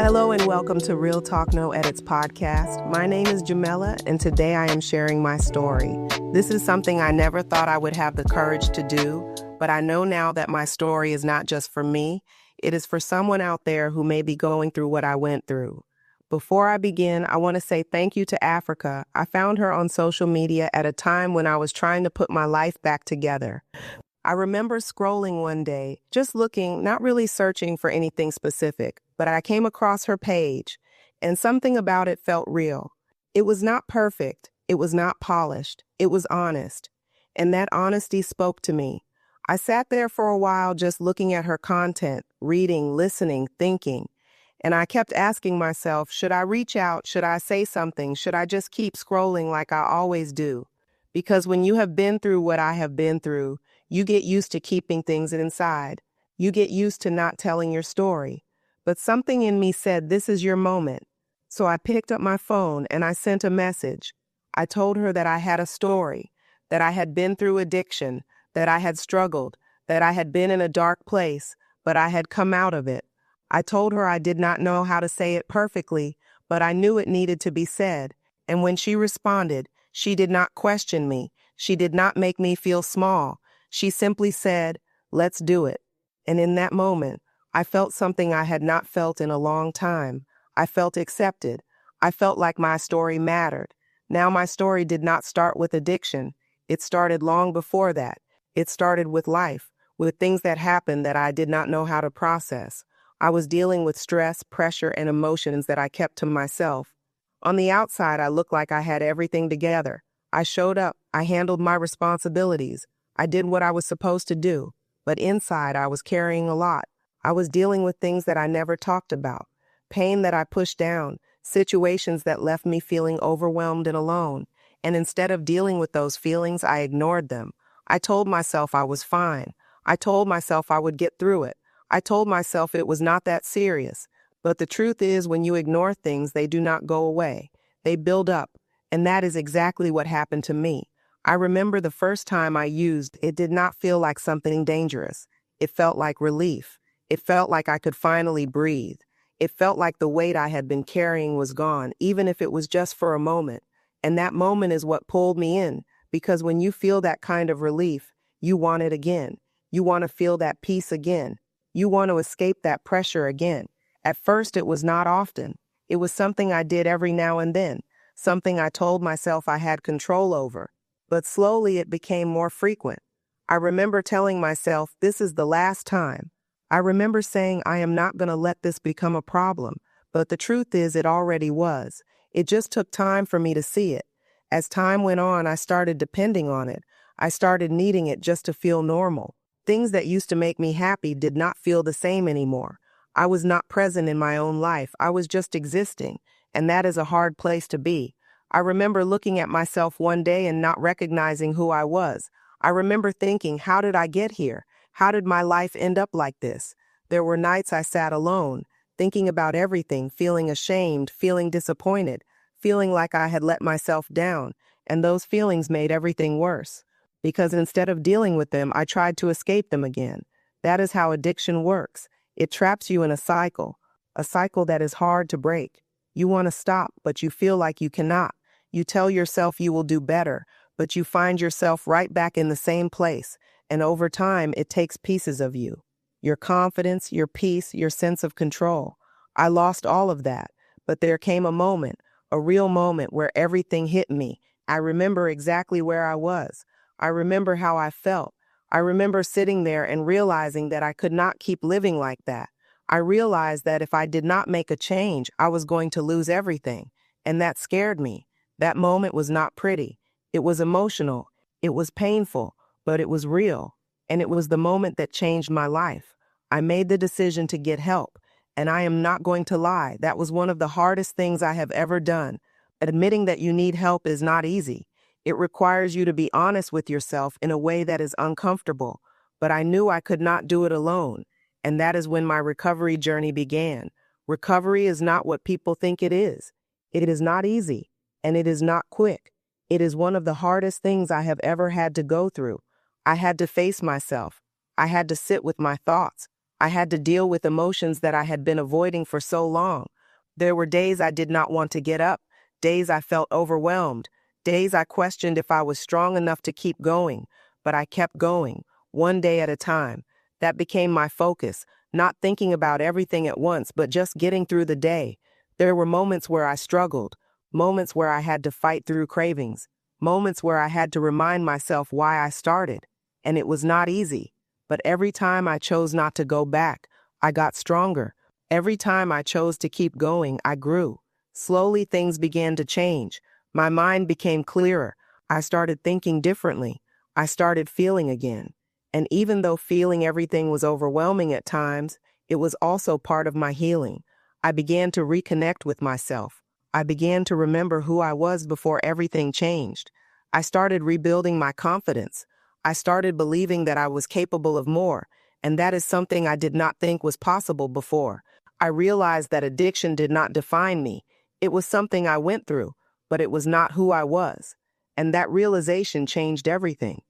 Hello and welcome to Real Talk No Edits podcast. My name is Jamela and today I am sharing my story. This is something I never thought I would have the courage to do, but I know now that my story is not just for me, it is for someone out there who may be going through what I went through. Before I begin, I want to say thank you to Africa. I found her on social media at a time when I was trying to put my life back together. I remember scrolling one day, just looking, not really searching for anything specific, but I came across her page, and something about it felt real. It was not perfect, it was not polished, it was honest, and that honesty spoke to me. I sat there for a while just looking at her content, reading, listening, thinking, and I kept asking myself, should I reach out? Should I say something? Should I just keep scrolling like I always do? Because when you have been through what I have been through, you get used to keeping things inside. You get used to not telling your story. But something in me said, this is your moment. So I picked up my phone and I sent a message. I told her that I had a story, that I had been through addiction, that I had struggled, that I had been in a dark place, but I had come out of it. I told her I did not know how to say it perfectly, but I knew it needed to be said. And when she responded, she did not question me. She did not make me feel small. She simply said, let's do it. And in that moment, I felt something I had not felt in a long time. I felt accepted. I felt like my story mattered. Now my story did not start with addiction. It started long before that. It started with life, with things that happened that I did not know how to process. I was dealing with stress, pressure, and emotions that I kept to myself. On the outside, I looked like I had everything together. I showed up. I handled my responsibilities. I did what I was supposed to do, but inside I was carrying a lot. I was dealing with things that I never talked about, pain that I pushed down, situations that left me feeling overwhelmed and alone. And instead of dealing with those feelings, I ignored them. I told myself I was fine. I told myself I would get through it. I told myself it was not that serious. But the truth is, when you ignore things, they do not go away. They build up. And that is exactly what happened to me. I remember the first time I used, it did not feel like something dangerous. It felt like relief. It felt like I could finally breathe. It felt like the weight I had been carrying was gone, even if it was just for a moment. And that moment is what pulled me in, because when you feel that kind of relief, you want it again. You want to feel that peace again. You want to escape that pressure again. At first, it was not often. It was something I did every now and then, something I told myself I had control over. But slowly it became more frequent. I remember telling myself, this is the last time. I remember saying, I am not going to let this become a problem. But the truth is, it already was. It just took time for me to see it. As time went on, I started depending on it. I started needing it just to feel normal. Things that used to make me happy did not feel the same anymore. I was not present in my own life. I was just existing. And that is a hard place to be. I remember looking at myself one day and not recognizing who I was. I remember thinking, how did I get here? How did my life end up like this? There were nights I sat alone, thinking about everything, feeling ashamed, feeling disappointed, feeling like I had let myself down, and those feelings made everything worse. Because instead of dealing with them, I tried to escape them again. That is how addiction works. It traps you in a cycle that is hard to break. You want to stop, but you feel like you cannot. You tell yourself you will do better, but you find yourself right back in the same place, and over time, it takes pieces of you. Your confidence, your peace, your sense of control. I lost all of that, but there came a moment, a real moment where everything hit me. I remember exactly where I was. I remember how I felt. I remember sitting there and realizing that I could not keep living like that. I realized that if I did not make a change, I was going to lose everything, and that scared me. That moment was not pretty. It was emotional. It was painful, but it was real. And it was the moment that changed my life. I made the decision to get help. And I am not going to lie, that was one of the hardest things I have ever done. Admitting that you need help is not easy. It requires you to be honest with yourself in a way that is uncomfortable. But I knew I could not do it alone. And that is when my recovery journey began. Recovery is not what people think it is. It is not easy. And it is not quick. It is one of the hardest things I have ever had to go through. I had to face myself. I had to sit with my thoughts. I had to deal with emotions that I had been avoiding for so long. There were days I did not want to get up, days I felt overwhelmed, days I questioned if I was strong enough to keep going, but I kept going, one day at a time. That became my focus, not thinking about everything at once, but just getting through the day. There were moments where I struggled, moments where I had to fight through cravings, moments where I had to remind myself why I started. And it was not easy. But every time I chose not to go back, I got stronger. Every time I chose to keep going, I grew. Slowly, things began to change. My mind became clearer. I started thinking differently. I started feeling again. And even though feeling everything was overwhelming at times, it was also part of my healing. I began to reconnect with myself. I began to remember who I was before everything changed. I started rebuilding my confidence. I started believing that I was capable of more, and that is something I did not think was possible before. I realized that addiction did not define me. It was something I went through, but it was not who I was. And that realization changed everything.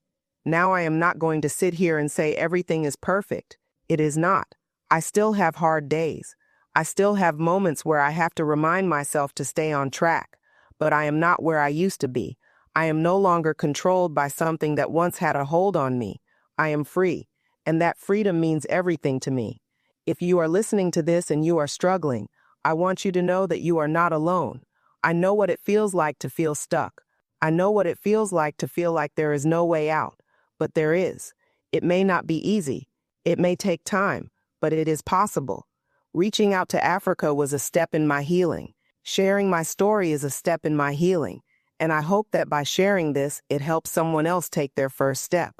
Now I am not going to sit here and say everything is perfect. It is not. I still have hard days. I still have moments where I have to remind myself to stay on track. But I am not where I used to be. I am no longer controlled by something that once had a hold on me. I am free, and that freedom means everything to me. If you are listening to this and you are struggling, I want you to know that you are not alone. I know what it feels like to feel stuck. I know what it feels like to feel like there is no way out, but there is. It may not be easy. It may take time, but it is possible. Reaching out to Africa was a step in my healing. Sharing my story is a step in my healing. And I hope that by sharing this, it helps someone else take their first step.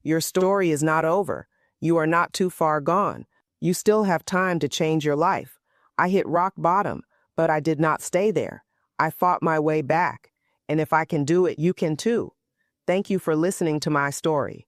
Your story is not over. You are not too far gone. You still have time to change your life. I hit rock bottom, but I did not stay there. I fought my way back. And if I can do it, you can too. Thank you for listening to my story.